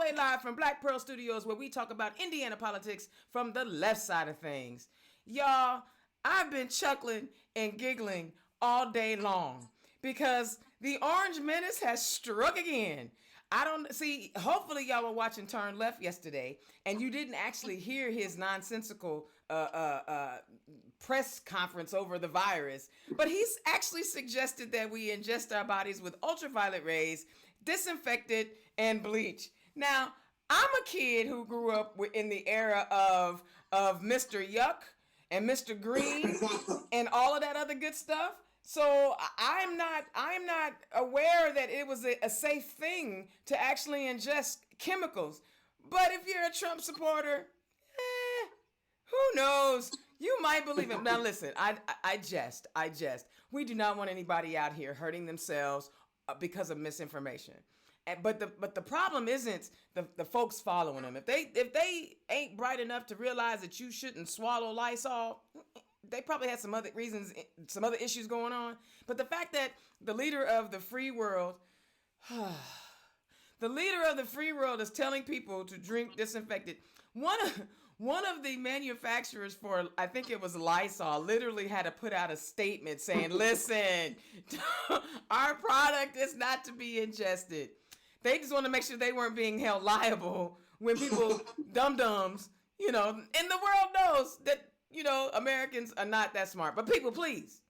way live from Black Pearl Studios, where we talk about Indiana politics from the left side of things. Y'all, I've been chuckling and giggling all day long because the Orange Menace has struck again. I don't see. Hopefully, y'all were watching Turn Left yesterday, and you didn't actually hear his nonsensical press conference over the virus. But he's actually suggested that we ingest our bodies with ultraviolet rays, disinfectant, and bleach. Now, I'm a kid who grew up in the era of Mr. Yuck and Mr. Green and all of that other good stuff. So I'm not aware that it was a safe thing to actually ingest chemicals. But if you're a Trump supporter, who knows? You might believe him. Now listen, I jest. We do not want anybody out here hurting themselves because of misinformation. But the problem isn't the folks following them. If they ain't bright enough to realize that you shouldn't swallow Lysol, they probably had some other reasons, some other issues going on. But the fact that the leader of the free world, is telling people to drink disinfectant. One of the manufacturers for, I think it was Lysol, literally had to put out a statement saying, "Listen, our product is not to be ingested." They just want to make sure they weren't being held liable when people, dum-dums, and the world knows that, Americans are not that smart. But people, please,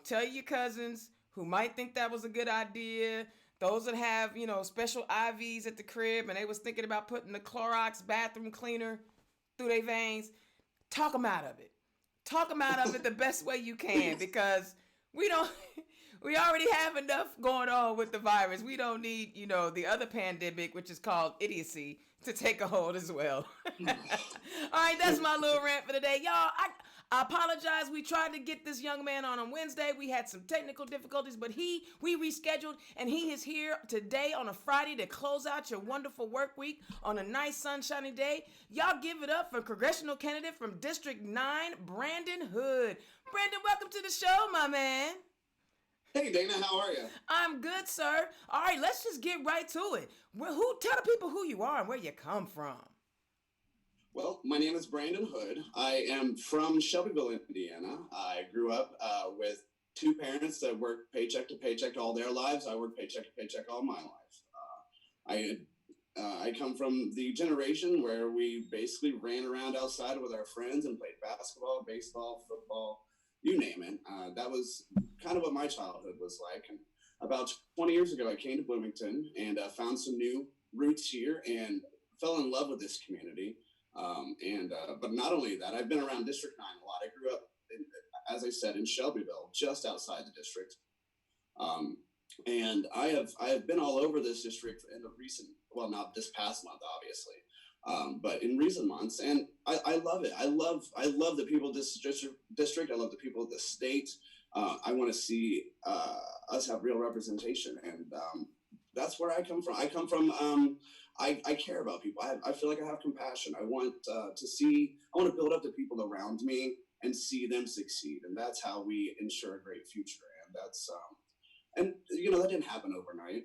tell your cousins who might think that was a good idea, those that have, special IVs at the crib and they was thinking about putting the Clorox bathroom cleaner through their veins, talk them out of it. Talk them out of it the best way you can, because we already have enough going on with the virus. We don't need, the other pandemic, which is called idiocy, to take a hold as well. All right, that's my little rant for today. Y'all, I apologize. We tried to get this young man on Wednesday. We had some technical difficulties, but we rescheduled, and he is here today on a Friday to close out your wonderful work week on a nice sunshiny day. Y'all give it up for congressional candidate from District 9, Brandon Hood. Brandon, welcome to the show, my man. Hey, Dana, how are you? I'm good, sir. All right, let's just get right to it. Tell the people who you are and where you come from. Well, my name is Brandon Hood. I am from Shelbyville, Indiana. I grew up with two parents that worked paycheck to paycheck all their lives. I worked paycheck to paycheck all my life. I come from the generation where we basically ran around outside with our friends and played basketball, baseball, football, you name it. That was kind of what my childhood was like. And about 20 years ago, I came to Bloomington and found some new roots here and fell in love with this community. But not only that, I've been around District 9 a lot. I grew up, as I said, in Shelbyville, just outside the district. And I have been all over this district in the recent, well, not this past month, obviously, but in recent months. And I love it. I love the people of this district. I love the people of this state. I want to see us have real representation. And that's where I come from. I care about people. I feel like I have compassion. I want to build up the people around me and see them succeed. And that's how we ensure a great future. And that's, that didn't happen overnight.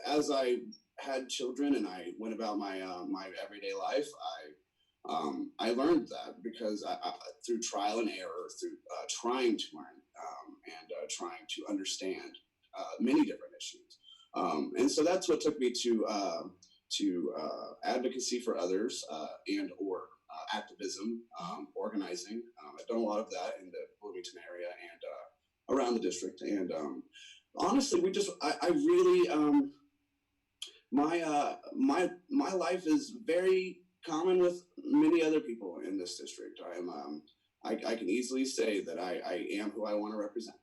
As I had children and I went about my everyday life, I learned that because I through trial and error, through trying to learn and trying to understand many different issues. And so that's what took me to advocacy for others and or activism, organizing. I've done a lot of that in the Bloomington area and around the district. And honestly, I really, my life is very common with many other people in this district. I can easily say that I am who I want to represent.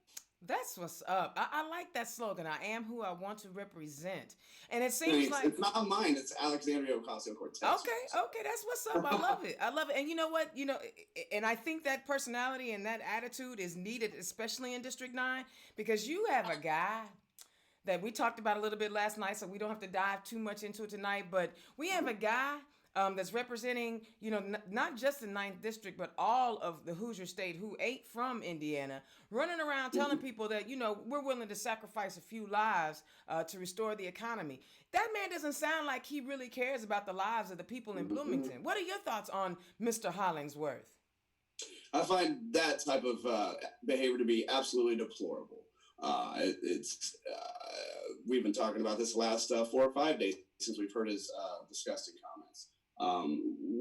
That's what's up. I like that slogan. I am who I want to represent. And it seems like it's not mine. It's Alexandria Ocasio-Cortez. Okay, that's what's up. I love it. And you know what? And I think that personality and that attitude is needed, especially in District 9, because you have a guy that we talked about a little bit last night, so we don't have to dive too much into it tonight, but we have a guy that's representing, not just the Ninth District, but all of the Hoosier State who ate from Indiana, running around telling people that, we're willing to sacrifice a few lives to restore the economy. That man doesn't sound like he really cares about the lives of the people in Bloomington. What are your thoughts on Mr. Hollingsworth? I find that type of behavior to be absolutely deplorable. We've been talking about this last 4 or 5 days since we've heard his disgusting comments.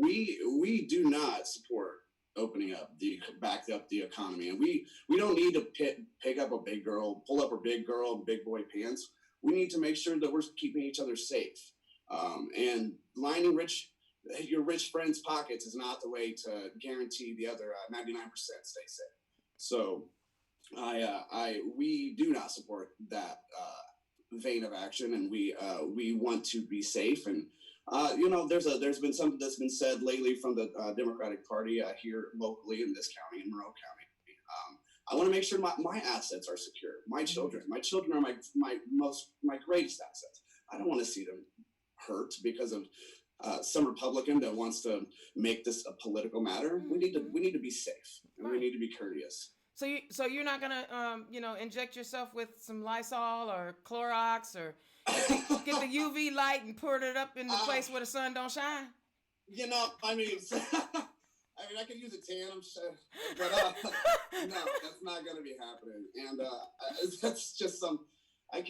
We do not support opening up back up the economy, and we don't need to pick up a big girl, pull up a big girl in big boy pants. We need to make sure that we're keeping each other safe, and lining your rich friends' pockets is not the way to guarantee the other 99% stay safe. So, we do not support that vein of action, and we want to be safe. And there's been something that's been said lately from the Democratic Party here locally in this county, in Monroe County. I want to make sure my assets are secure. My children are my greatest assets. I don't want to see them hurt because of some Republican that wants to make this a political matter. We need to be safe, and we need to be courteous. So you're not gonna inject yourself with some Lysol or Clorox or get the UV light and put it up in the place where the sun don't shine? I can use a tan, I'm sure, but no, that's not gonna be happening. And that's just I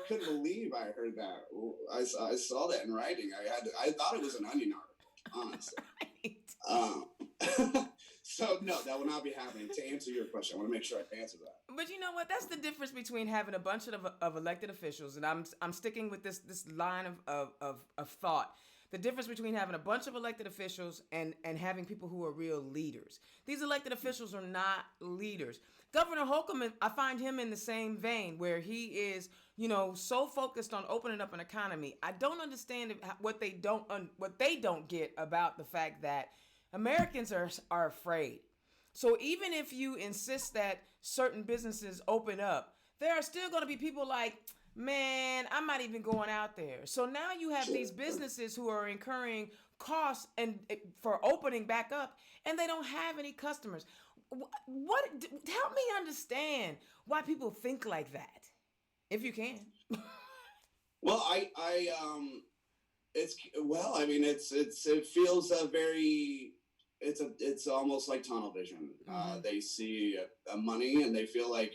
couldn't believe I heard that. I saw that in writing. I thought it was an Onion article, honestly. So no, that will not be happening. To answer your question, I want to make sure I answer that. But you know what? That's the difference between having a bunch of elected officials, and I'm sticking with this line of thought. The difference between having a bunch of elected officials and having people who are real leaders. These elected officials are not leaders. Governor Holcomb, I find him in the same vein where he is, so focused on opening up an economy. I don't understand what they don't get about the fact that Americans are afraid. So even if you insist that certain businesses open up, there are still going to be people like, man, I'm not even going out there. So now you have these businesses who are incurring costs and for opening back up, and they don't have any customers. Help me understand why people think like that, if you can. Well, it feels it's almost like tunnel vision. They see money and they feel like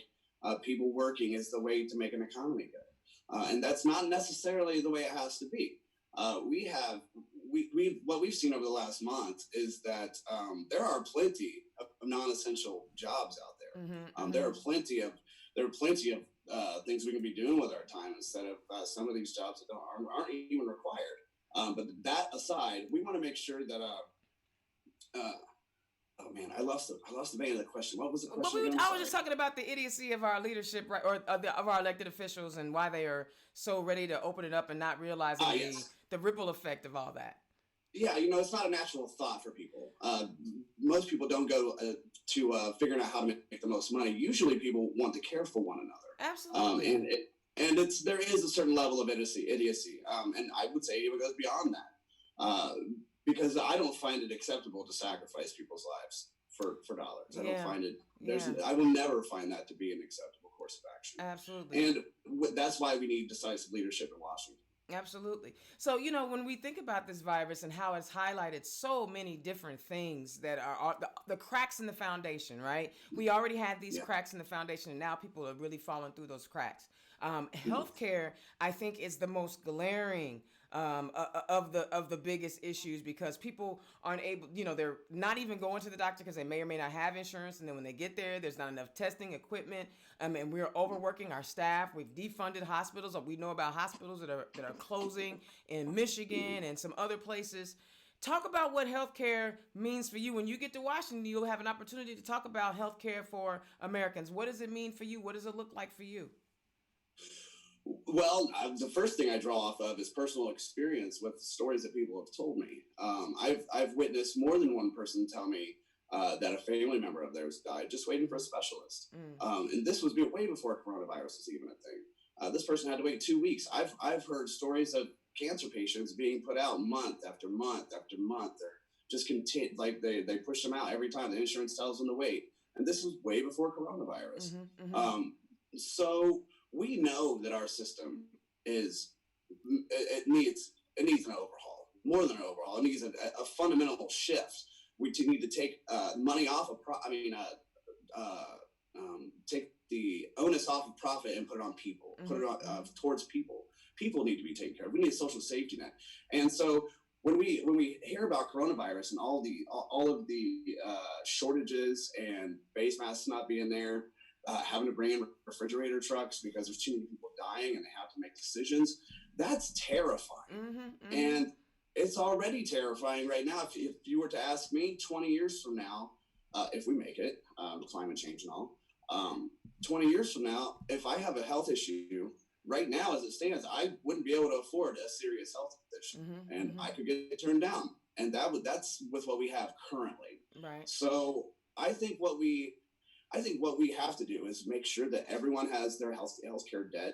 people working is the way to make an economy good, and that's not necessarily the way it has to be. What we've seen over the last month is that there are plenty of non-essential jobs out there. There are plenty of things we can be doing with our time instead of some of these jobs that aren't even required. But that aside, we want to make sure that oh man, I lost the vein of the question. What was the question? I was just talking about the idiocy of our leadership, right, or of our elected officials, and why they are so ready to open it up and not realizing the ripple effect of all that. Yeah, it's not a natural thought for people. Most people don't go to figuring out how to make the most money. Usually, people want to care for one another. Absolutely. And there is a certain level of idiocy, and I would say it even goes beyond that. Because I don't find it acceptable to sacrifice people's lives for dollars. I don't find it. I will never find that to be an acceptable course of action. Absolutely. And that's why we need decisive leadership in Washington. Absolutely. So, when we think about this virus and how it's highlighted so many different things that are the cracks in the foundation, right? We already had these cracks in the foundation, and now people are really falling through those cracks. Healthcare, I think, is the most glaring of the biggest issues, because people aren't able, they're not even going to the doctor because they may or may not have insurance. And then when they get there, there's not enough testing equipment. And we're overworking our staff. We've defunded hospitals. We know about hospitals that are closing in Michigan and some other places. Talk about what healthcare means for you. When you get to Washington, you'll have an opportunity to talk about healthcare for Americans. What does it mean for you? What does it look like for you? Well, the first thing I draw off of is personal experience with stories that people have told me. I've witnessed more than one person tell me that a family member of theirs died just waiting for a specialist. And this was way before coronavirus was even a thing. This person had to wait 2 weeks. I've heard stories of cancer patients being put out month after month after month. They're just continue, like they push them out every time the insurance tells them to wait. And this was way before coronavirus. So we know that our system it needs an overhaul, more than an overhaul. It needs a fundamental shift. We need to take money off of take the onus off of profit and put it on people, put it on towards people. People need to be taken care of. We need a social safety net. And so when we hear about coronavirus and all of the shortages and face masks not being there, having to bring in refrigerator trucks because there's too many people dying and they have to make decisions, that's terrifying. And it's already terrifying right now. If you were to ask me 20 years from now, if we make it, climate change and all, 20 years from now, if I have a health issue, right now as it stands, I wouldn't be able to afford a serious health issue, and I could get it turned down. And that's with what we have currently. Right. So I think what we have to do is make sure that everyone has their healthcare debt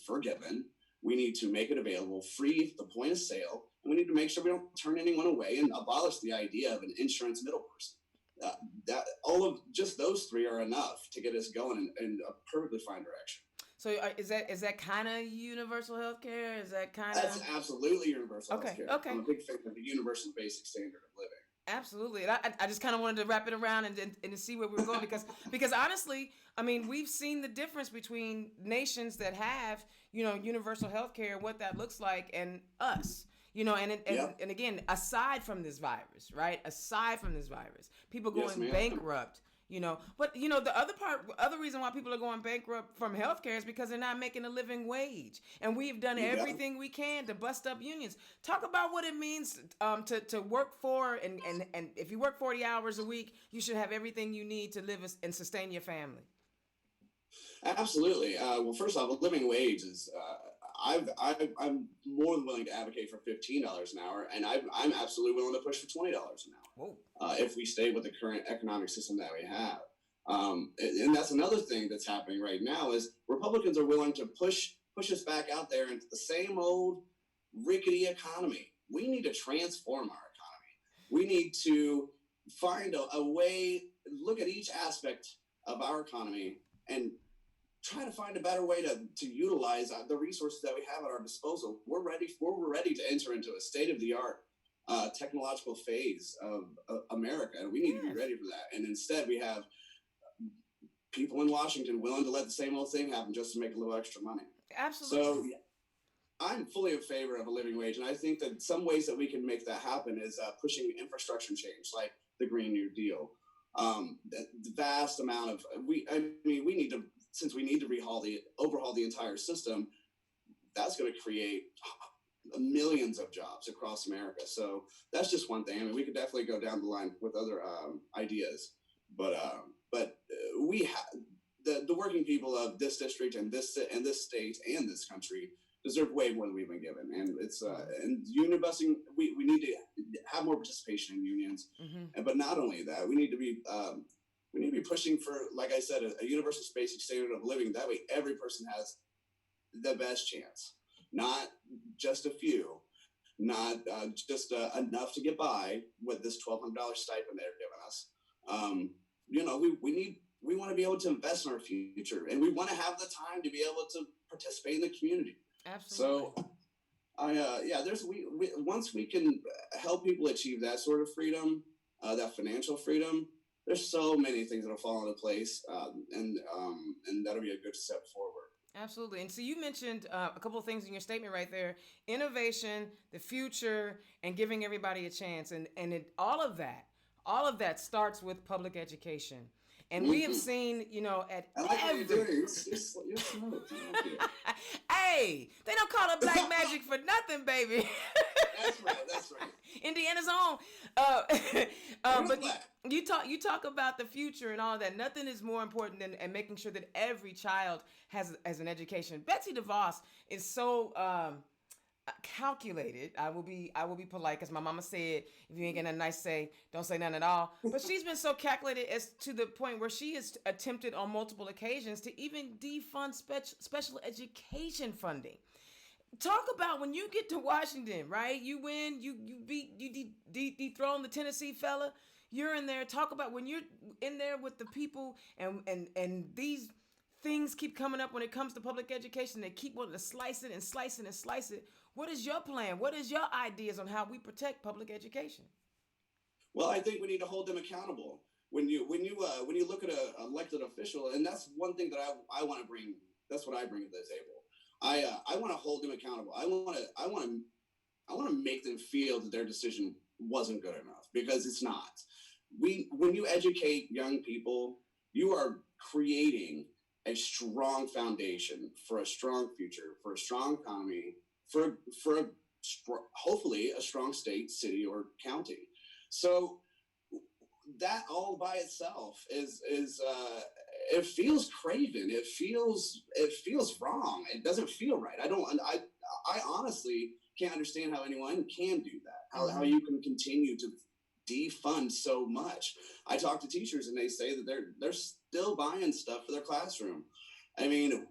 forgiven. We need to make it available, free the point of sale, and we need to make sure we don't turn anyone away and abolish the idea of an insurance middle person. That all of just those three are enough to get us going in a perfectly fine direction. So is that kind of universal health care? Is that kind of? That's absolutely universal health care. Okay. I'm a big fan of the universal basic standard of living. Absolutely. And I just kind of wanted to wrap it around and to see where we were going because honestly, I mean, we've seen the difference between nations that have, universal health care, what that looks like, and us. And again, aside from this virus, right? Aside from this virus, people going bankrupt, But the other reason why people are going bankrupt from healthcare is because they're not making a living wage, and we've done everything we can to bust up unions. Talk about what it means to work for, and if you work 40 hours a week, you should have everything you need to live and sustain your family. Absolutely. Well, first off, a living wage is. I'm more than willing to advocate for $15 an hour, and I'm absolutely willing to push for $20 an hour if we stay with the current economic system that we have. And that's another thing that's happening right now is Republicans are willing to push us back out there into the same old rickety economy. We need to transform our economy. We need to find a way, look at each aspect of our economy and try to find a better way to utilize the resources that we have at our disposal. We're ready to enter into a state-of-the-art technological phase of America, and we need to be ready for that. And instead, we have people in Washington willing to let the same old thing happen just to make a little extra money. Absolutely. So I'm fully in favor of a living wage, and I think that some ways that we can make that happen is pushing infrastructure change, like the Green New Deal. The vast amount of we need to. Since we need to overhaul the entire system, that's going to create millions of jobs across America. So that's just one thing. I mean, we could definitely go down the line with other ideas, but we have the working people of this district and this state and this country deserve way more than we've been given. And it's and union busing, we need to have more participation in unions, but not only that, we need to be pushing for, like I said, a universal basic standard of living. That way every person has the best chance, not just a few, not just enough to get by with this $1,200 stipend they're giving us. We want to be able to invest in our future, and we want to have the time to be able to participate in the community. Absolutely. So once we can help people achieve that sort of freedom, that financial freedom, there's so many things that'll fall into place, and that'll be a good step forward. Absolutely. And so you mentioned a couple of things in your statement right there: innovation, the future, and giving everybody a chance. And all of that starts with public education. And we have seen, at I like what you're doing. You're smooth. Hey, they don't call it black magic for nothing, baby. That's right. Indiana's own. But you talk about the future and all that. Nothing is more important than making sure that every child has an education. Betsy DeVos is so calculated. I will be polite because my mama said, if you ain't got nothing nice to say, don't say nothing at all. But she's been so calculated as to the point where she has attempted on multiple occasions to even defund special education funding. Talk about when you get to Washington, right? You win, dethrone the Tennessee fella. You're in there. Talk about when you're in there with the people, and these things keep coming up when it comes to public education. They keep wanting to slice it and slice it and slice it. What is your plan? What is your ideas on how we protect public education? Well, I think we need to hold them accountable. When you look at an elected official, and that's one thing that I want to bring. That's what I bring to the table. I want to hold them accountable. I want to make them feel that their decision wasn't good enough, because it's not. When you educate young people, you are creating a strong foundation for a strong future, for a strong economy, for a, hopefully a strong state, city, or county. So that all by itself is it feels craven. It feels wrong. It doesn't feel right. I honestly can't understand how anyone can do that. How Mm-hmm. you can continue to defund so much. I talk to teachers and they say that they're still buying stuff for their classroom. I mean,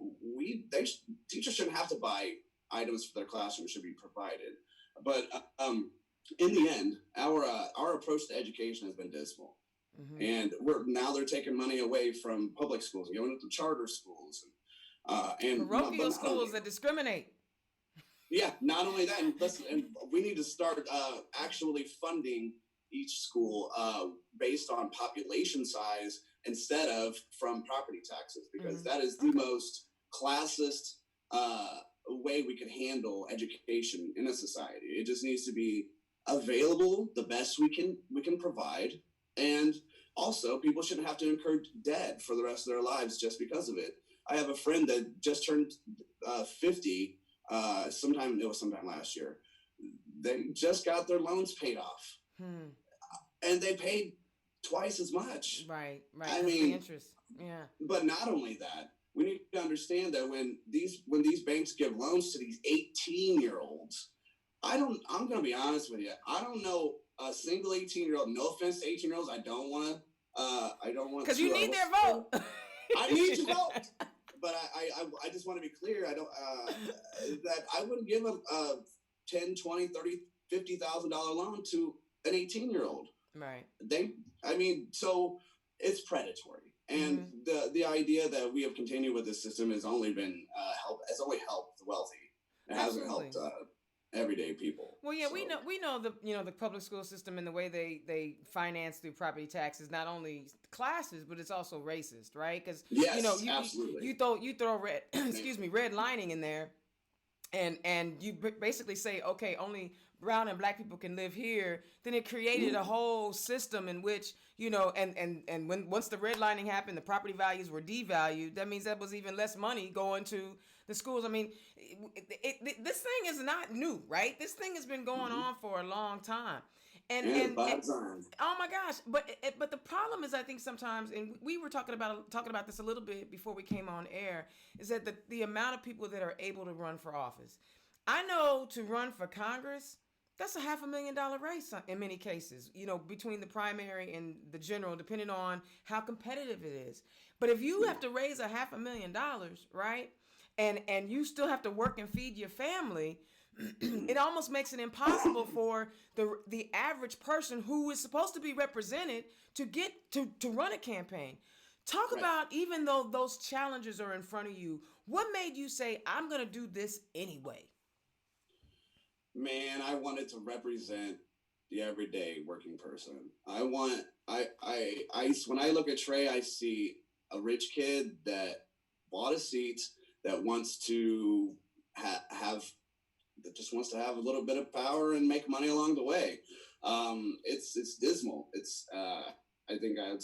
teachers shouldn't have to buy items for their classroom. Should be provided, but in the end, our approach to education has been dismal, Mm-hmm. and they're taking money away from public schools and going into charter schools, but Parochial not only schools that discriminate. yeah, not only that, and listen, and we need to start actually funding each school based on population size instead of from property taxes, because that is Mm-hmm. the Okay. most classist way we can handle education in a society. It just needs to be available the best we can provide, and also people shouldn't have to incur debt for the rest of their lives just because of it. I have a friend that just turned 50. Sometime last year. They just got their loans paid off, Hmm. and they paid twice as much. Right. Right. I Because of the mean, interest. Yeah. but not only that, we need to understand that when these banks give loans to these 18-year-olds, I'm going to be honest with you. I don't know a single 18-year-old. No offense to 18-year-olds. I don't want Because to. you need their vote. I need to vote. But I just want to be clear. I don't that I wouldn't give a 10, 20, 30, $50,000 loan to an 18-year-old. Right. So it's predatory, and Mm-hmm. the idea that we have continued with this system has only been has only helped the wealthy. It hasn't Absolutely. helped everyday people. Well, yeah, we So know the public school system and the way they finance through property taxes not only classes but it's also racist, right? Because yes, you absolutely. you throw red excuse me red lining in there, and you basically say, okay, only brown and black people can live here. Then it created a whole system in which and when once the redlining happened, the property values were devalued. That means that was even less money going to the schools. I mean, this thing is not new, right? This thing has been going Mhm. on for a long time, And and by design. oh my gosh, but the problem is, I think sometimes, and we were talking about this a little bit before we came on air, is that the amount of people that are able to run for office. I know to run for Congress, that's a $500,000 race in many cases, between the primary and the general, depending on how competitive it is. But if you Yeah. have to raise a $500,000, right, and you still have to work and feed your family, it almost makes it impossible for the average person who is supposed to be represented to get to run a campaign. Talk Right. about, even though those challenges are in front of you, what made you say, I'm going to do this anyway? Man, I wanted to represent the everyday working person. I want I when I look at Trey, I see a rich kid that bought a seat, that wants to have that just wants to have a little bit of power and make money along the way. It's dismal. I think I had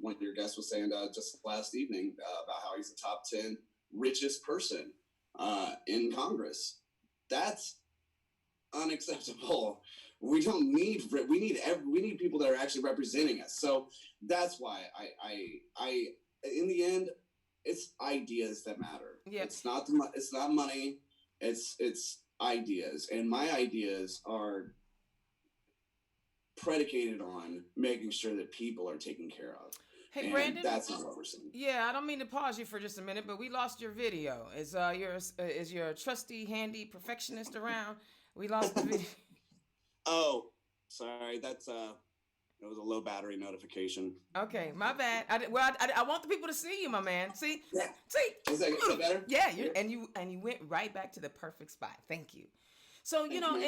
one of your guests was saying just last evening about how he's the top 10 richest person in Congress. That's unacceptable. We need people that are actually representing us. So that's why I in the end, it's ideas that matter. Yep. It's not money. It's ideas, and my ideas are predicated on making sure that people are taken care of. Hey, And Brandon. that's not what we're seeing. Yeah, I don't mean to pause you for just a minute, but we lost your video. Is your trusty handy perfectionist around? We lost the video. Oh, sorry. That's it was a low battery notification. Okay, my bad. I want the people to see you, my man. Yeah. See. Is that better? Yeah, you went right back to the perfect spot. Thank you. So you know,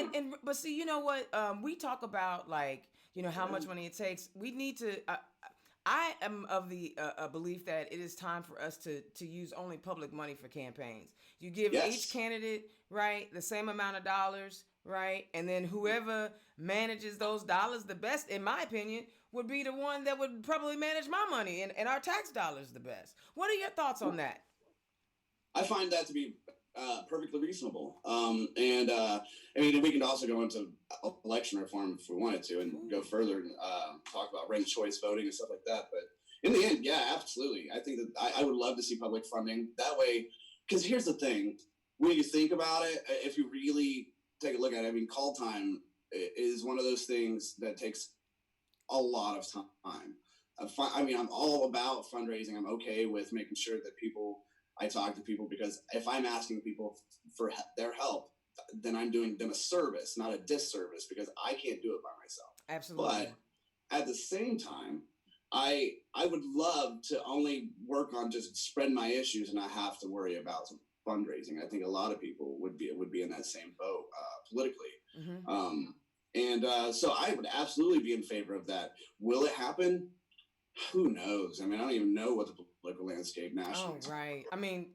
but see, you know what? We talk about like how much money it takes. We need to. I am of the belief that it is time for us to use only public money for campaigns. You give each candidate right the same amount of dollars, right, and then whoever manages those dollars the best, in my opinion, would be the one that would probably manage my money and our tax dollars the best. What are your thoughts on that? I find that to be perfectly reasonable. I mean, we can also go into election reform if we wanted to and go further and talk about ranked choice voting and stuff like that. But in the end, yeah, absolutely. I think that I would love to see public funding that way. Because here's the thing, when you think about it, if you really take a look at it, I mean, call time is one of those things that takes a lot of time. I mean, I'm all about fundraising. I'm okay with making sure that I talk to people, because if I'm asking people for their help, then I'm doing them a service, not a disservice, because I can't do it by myself. Absolutely. But at the same time, I would love to only work on just spreading my issues and not have to worry about some fundraising. I think a lot of people would be in that same boat politically. So I would absolutely be in favor of that. Will it happen? Who knows? I mean, I don't even know what the political landscape nationally is. Oh, right. I mean,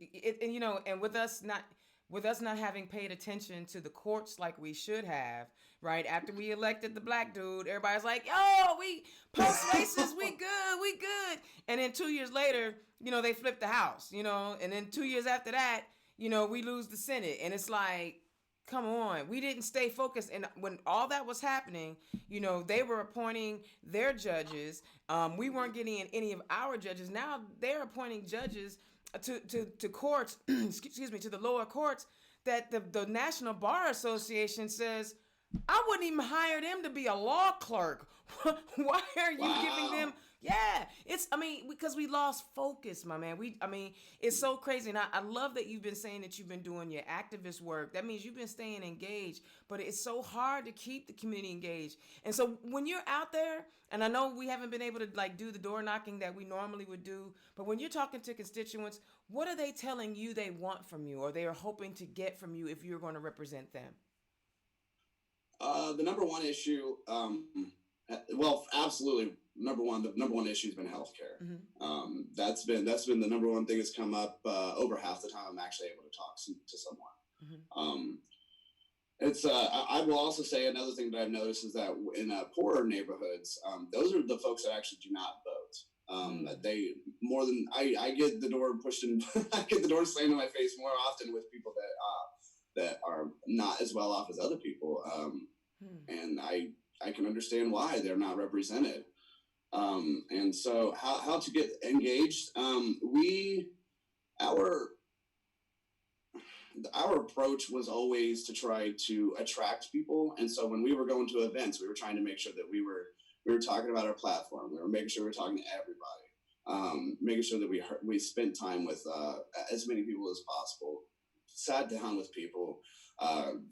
and with us not having paid attention to the courts like we should have, right? After we elected the black dude, everybody's like, "Yo, we post-racist, we good." And then 2 years later, they flip the House, and then 2 years after that, we lose the Senate. And it's like, come on, we didn't stay focused. And when all that was happening, they were appointing their judges. We weren't getting any of our judges. Now they're appointing judges to courts, excuse me, to the lower courts that the National Bar Association says, I wouldn't even hire them to be a law clerk. Why are you giving them? Yeah, because we lost focus, my man. It's so crazy. And I love that you've been saying that you've been doing your activist work. That means you've been staying engaged, but it's so hard to keep the community engaged. And so when you're out there, and I know we haven't been able to do the door knocking that we normally would do, but when you're talking to constituents, what are they telling you they want from you, or they are hoping to get from you if you're going to represent them? The number one issue, absolutely. The number one issue has been healthcare. That's been the number one thing that's come up over half the time I'm actually able to talk to someone. I will also say another thing that I've noticed is that in poorer neighborhoods, those are the folks that actually do not vote. I get the door pushed in, I get the door slammed in my face more often with people that are not as well off as other people, and I can understand why they're not represented. And so how to get engaged? Our approach was always to try to attract people. And so when we were going to events, we were trying to make sure that we were talking about our platform. We were making sure we were talking to everybody, making sure that we spent time with as many people as possible, sat down with people,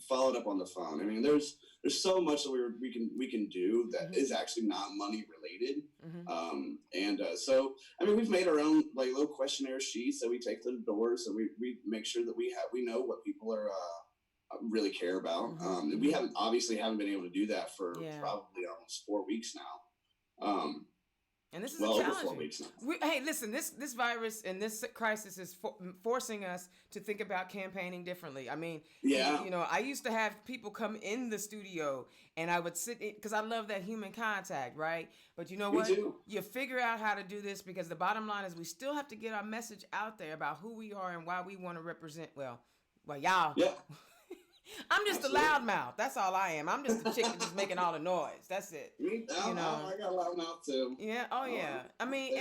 followed up on the phone. I mean, there's so much that we can do that is actually not money related. So I mean, we've made our own little questionnaire sheets that we take to the doors, so we make sure that we know what people are really care about. We haven't been able to do that for probably almost 4 weeks now. And this is over challenging. 4 weeks now. Hey, listen, this virus and this crisis is forcing us to think about campaigning differently. I mean, I used to have people come in the studio and I would sit in, because I love that human contact, right? But you know what? Me too. You figure out how to do this, because the bottom line is we still have to get our message out there about who we are and why we want to represent, well, y'all. Yeah. I'm just a loudmouth. That's all I am. I'm just a chick that's just making all the noise. That's it. I got a loudmouth too. Yeah. Oh yeah. I mean,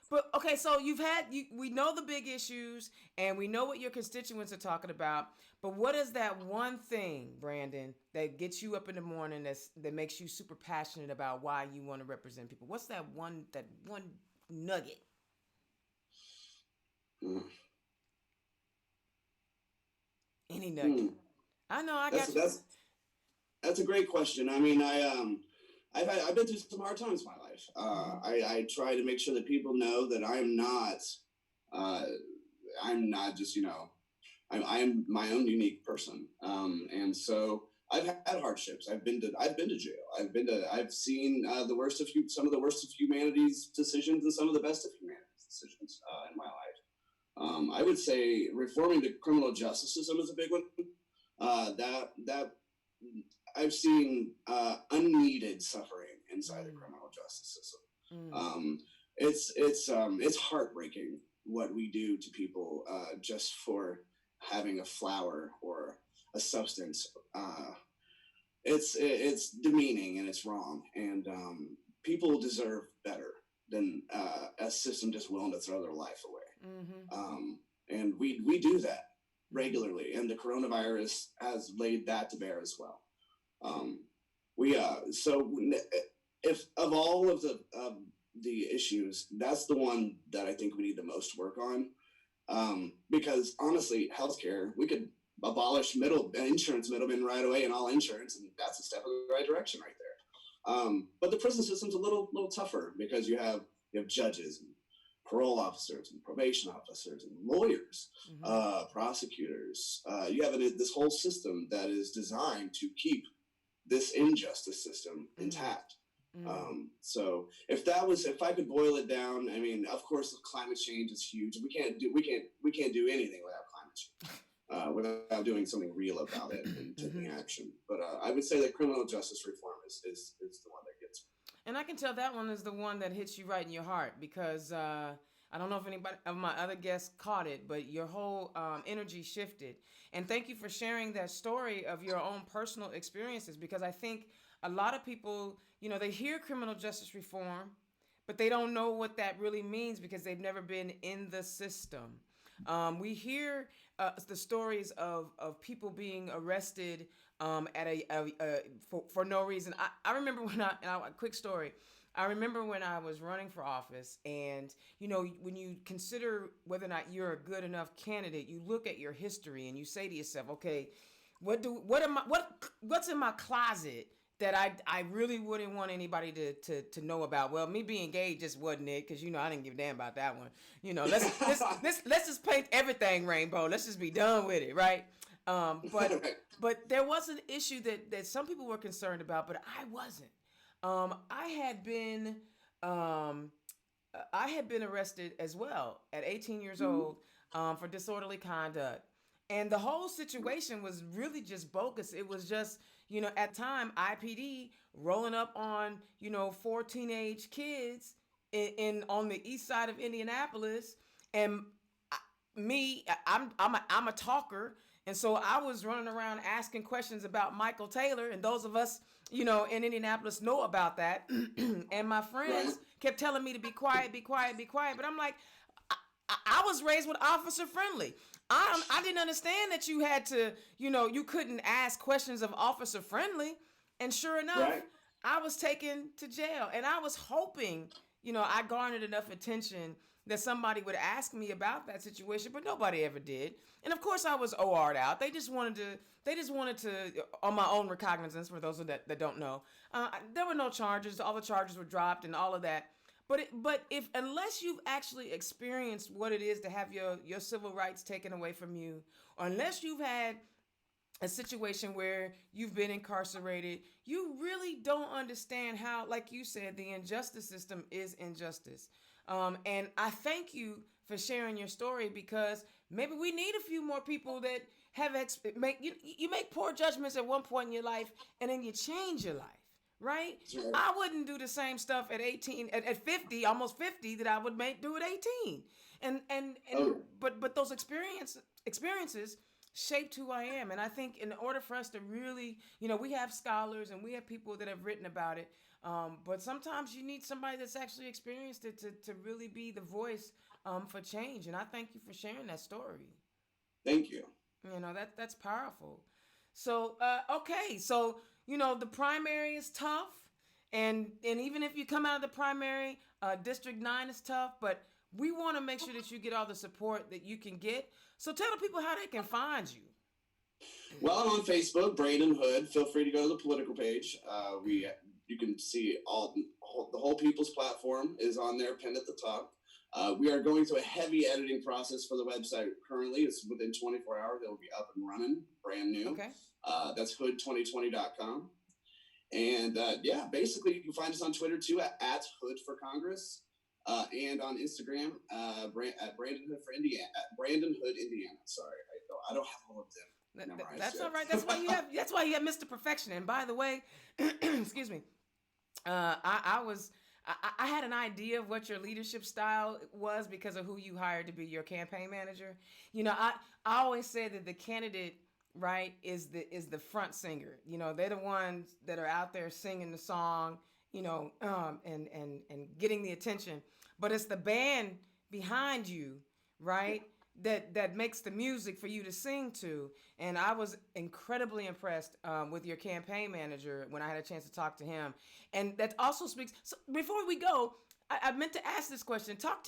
but okay. So we know the big issues and we know what your constituents are talking about. But what is that one thing, Brandon, that gets you up in the morning that makes you super passionate about why you want to represent people? What's that one nugget? Mm. Any nugget? Hmm. I know I That's got you. that's that's a great question. I've been through some hard times in my life. Mm-hmm. I try to make sure that people know that uh, I'm not just I'm my own unique person. And so I've had hardships. I've been to jail. I've seen some of the worst of humanity's decisions and some of the best of humanity's decisions in my life. I would say reforming the criminal justice system is a big one. That I've seen unneeded suffering inside the Mm, criminal justice system. mm, Um, it's heartbreaking what we do to people just for having a flower or a substance. It's demeaning and it's wrong, and people deserve better than a system just willing to throw their life away. mm-hmm, And we do that regularly, and the coronavirus has laid that to bear as well. Um, we so if of all of the issues, that's the one that I think we need the most work on. Because honestly, healthcare, we could abolish insurance middlemen right away and all insurance, and that's a step in the right direction right there. But the prison system's a little tougher because you have judges and parole officers and probation officers and lawyers, mm-hmm, prosecutors. You have this whole system that is designed to keep this injustice system mm, intact. mm. If I could boil it down, I mean, of course, climate change is huge. We can't do anything without climate change, without doing something real about it and Mm-hmm. taking action. But I would say that criminal justice reform is the one that gets And I can tell that one is the one that hits you right in your heart because I don't know if anybody of my other guests caught it, but your whole energy shifted. And thank you for sharing that story of your own personal experiences because I think a lot of people, they hear criminal justice reform, but they don't know what that really means because they've never been in the system. We hear the stories of people being arrested at for no reason. I remember a quick story. I remember when I was running for office, and when you consider whether or not you're a good enough candidate, you look at your history and you say to yourself, okay, what's in my closet that I really wouldn't want anybody to know about. Well, me being gay just wasn't it because I didn't give a damn about that one. Let's just paint everything rainbow. Let's just be done with it, right? But right. but there was an issue that some people were concerned about, but I wasn't. I had been um, I had been arrested as well at 18 years Mhm. old for disorderly conduct. And the whole situation was really just bogus. It was just, at the time, IPD rolling up on, four teenage kids on the east side of Indianapolis. And I'm a talker. And so I was running around asking questions about Michael Taylor. And those of us, in Indianapolis know about that. And my Right. friends kept telling me to be quiet, be quiet, be quiet. But I'm like, I was raised with officer friendly. I didn't understand that you had to, you couldn't ask questions of officer friendly. And sure enough, Right. I was taken to jail. And I was hoping, I garnered enough attention that somebody would ask me about that situation, but nobody ever did. And of course, I was OR'd out. They just wanted to, on my own recognizance, for those that don't know, there were no charges. All the charges were dropped and all of that. But if unless you've actually experienced what it is to have your civil rights taken away from you, or unless you've had a situation where you've been incarcerated, you really don't understand how, like you said, the injustice system is injustice. And I thank you for sharing your story because maybe we need a few more people that you make poor judgments at one point in your life and then you change your life, right? That's right. I wouldn't do the same stuff at 18, at 50, almost 50 that I would do at 18. And Oh, but those experiences shaped who I am. And I think in order for us to really, we have scholars and we have people that have written about it. But sometimes you need somebody that's actually experienced it to really be the voice for change. And I thank you for sharing that story. thank you. That's powerful. So okay, so the primary is tough, And even if you come out of the primary, District 9 is tough, but we want to make sure that you get all the support that you can get. So tell the people how they can find you. Well, I'm on Facebook, Brandon Hood. Feel free to go to the political page. You can see the whole People's Platform is on there, pinned at the top. We are going through a heavy editing process for the website currently. It's within 24 hours. It will be up and running, brand new. Okay. That's hood2020.com. And basically, you can find us on Twitter too at Hood for Congress, and on Instagram at Brandon Hood for Indiana. At Brandon Hood, Indiana. Sorry, I don't have all of them. That's all right. That's why you have Mr. Perfection. And by the way, excuse me, I had an idea of what your leadership style was because of who you hired to be your campaign manager. You know, I always say that the candidate, right, is the front singer. You know, they're the ones that are out there singing the song, you know, and getting the attention. But it's the band behind you, right, that makes the music for you to sing to. And I was incredibly impressed with your campaign manager when I had a chance to talk to him. And that also speaks. So before we go, I meant to ask this question. Talk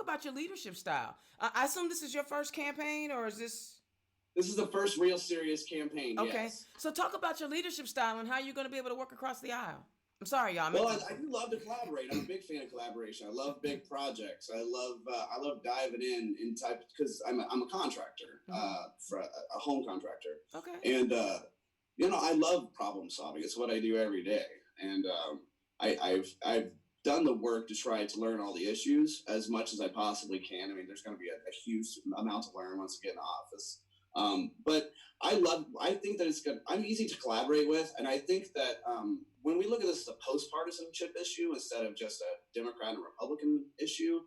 about your leadership style. I assume this is your first campaign, or is this? This is the first real serious campaign. Okay. Yes. So talk about your leadership style and how you're going to be able to work across the aisle. I'm sorry, y'all. Well, I do love to collaborate. I'm a big fan of collaboration. I love big projects. I love diving in type because I'm a contractor, for a home contractor. Okay. And I love problem solving. It's what I do every day. And I've done the work to try to learn all the issues as much as I possibly can. I mean, there's going to be a huge amount to learn once I get in office. But I think that I'm easy to collaborate with. And I think that when we look at this as a post-partisanship issue instead of just a Democrat and Republican issue,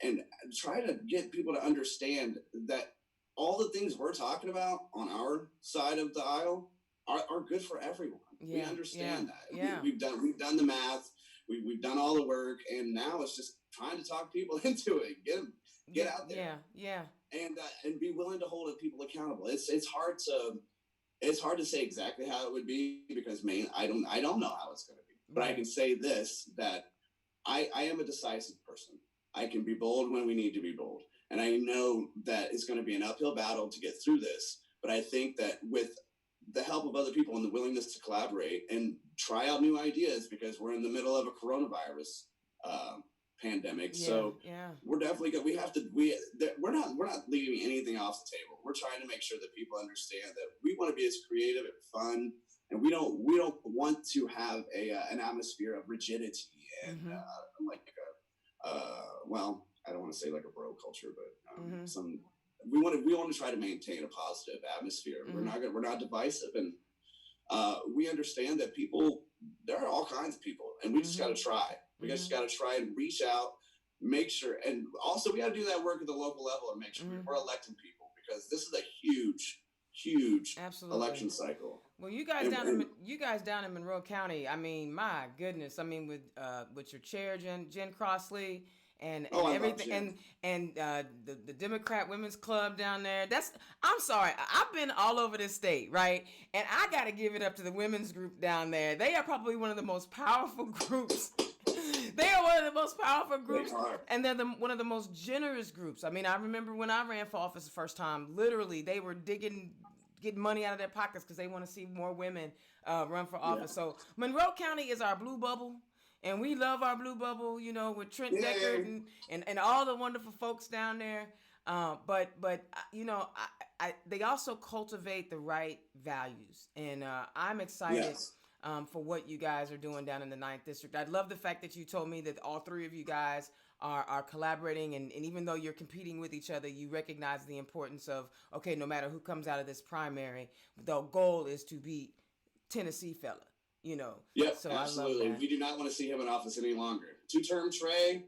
and try to get people to understand that all the things we're talking about on our side of the aisle are good for everyone. Yeah, we understand that. Yeah. We've done the math. We've done all the work, and now it's just trying to talk people into it. Get out there. Yeah. And be willing to hold people accountable. It's hard to say exactly how it would be because I don't know how it's going to be. But I can say this, that I am a decisive person. I can be bold when we need to be bold. And I know that it's going to be an uphill battle to get through this. But I think that with the help of other people and the willingness to collaborate and try out new ideas, because we're in the middle of a coronavirus pandemic. So we're definitely good. We're not leaving anything off the table. We're trying to make sure that people understand that we want to be as creative and fun, and we don't want to have an atmosphere of rigidity and I don't want to say like a bro culture, but we want to try to maintain a positive atmosphere. We're not divisive, and we understand that there are all kinds of people, and we just got to try. We just got to try and reach out, make sure, and also we got to do that work at the local level and make sure we're electing people, because this is a huge election cycle. Well, you guys down in Monroe County, I mean, my goodness, I mean, with your chair, Jen Crossley, and everything, and the Democrat Women's Club down there. I'm sorry, I've been all over this state, right? And I got to give it up to the women's group down there. They are probably one of the most powerful groups. They are one of the most powerful groups, and they're one of the most generous groups. I mean, I remember when I ran for office the first time, literally, they were getting money out of their pockets because they want to see more women run for office. So Monroe County is our blue bubble, and we love our blue bubble, you know, with Trent Deckard and all the wonderful folks down there. But you know, they also cultivate the right values, and I'm excited. Yes. For what you guys are doing down in the 9th District. I love the fact that you told me that all three of you guys are collaborating, and even though you're competing with each other, you recognize the importance of, okay, no matter who comes out of this primary, the goal is to beat Tennessee fella, you know. Yep, so absolutely. I love that. We do not want to see him in office any longer. 2-term Trey,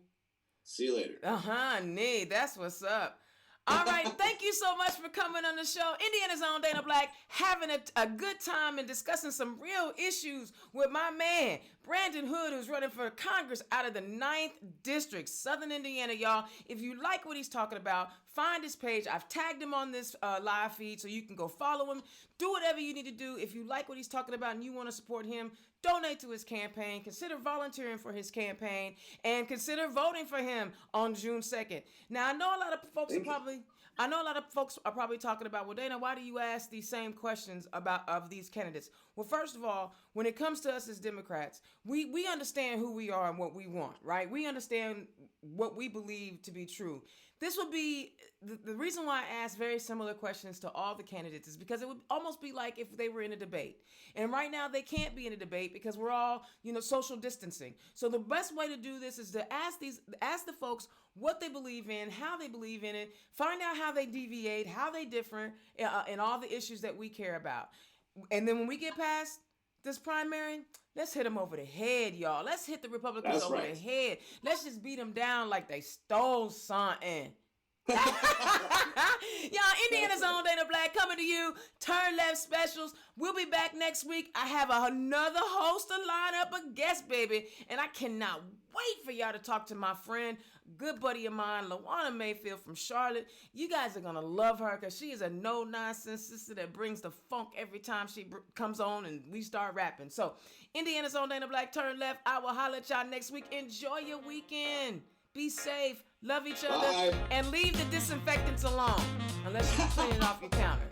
see you later. Nee, that's what's up. All right, thank you so much for coming on the show. Indiana's own Dana Black, having a good time and discussing some real issues with my man, Brandon Hood, who's running for Congress out of the 9th District, Southern Indiana, y'all. If you like what he's talking about, find his page. I've tagged him on this live feed so you can go follow him. Do whatever you need to do. If you like what he's talking about and you want to support him, donate to his campaign. Consider volunteering for his campaign and consider voting for him on June 2nd. Now, I know a lot of folks are probably talking about, well, Dana, why do you ask these same questions of these candidates? Well, first of all, when it comes to us as Democrats, we understand who we are and what we want, right? We understand what we believe to be true. This would be the reason why I ask very similar questions to all the candidates is because it would almost be like if they were in a debate. And right now they can't be in a debate because we're all, social distancing. So the best way to do this is to ask the folks what they believe in, how they believe in it, find out how they deviate, how they differ in all the issues that we care about. And then when we get past this primary, let's hit them over the head, y'all. Let's hit the Republicans over the head. Let's just beat them down like they stole something. Y'all, Indiana's own Dana Black coming to you. Turn Left specials. We'll be back next week. I have another host to line up, a guest, baby. And I cannot wait for y'all to talk to my friend, good buddy of mine, Lawana Mayfield from Charlotte. You guys are going to love her because she is a no-nonsense sister that brings the funk every time she comes on and we start rapping. So, Indiana's own Dana Black, Turn Left. I will holler at y'all next week. Enjoy your weekend. Be safe. Love each other. Bye. And leave the disinfectants alone unless you clean it off your counter.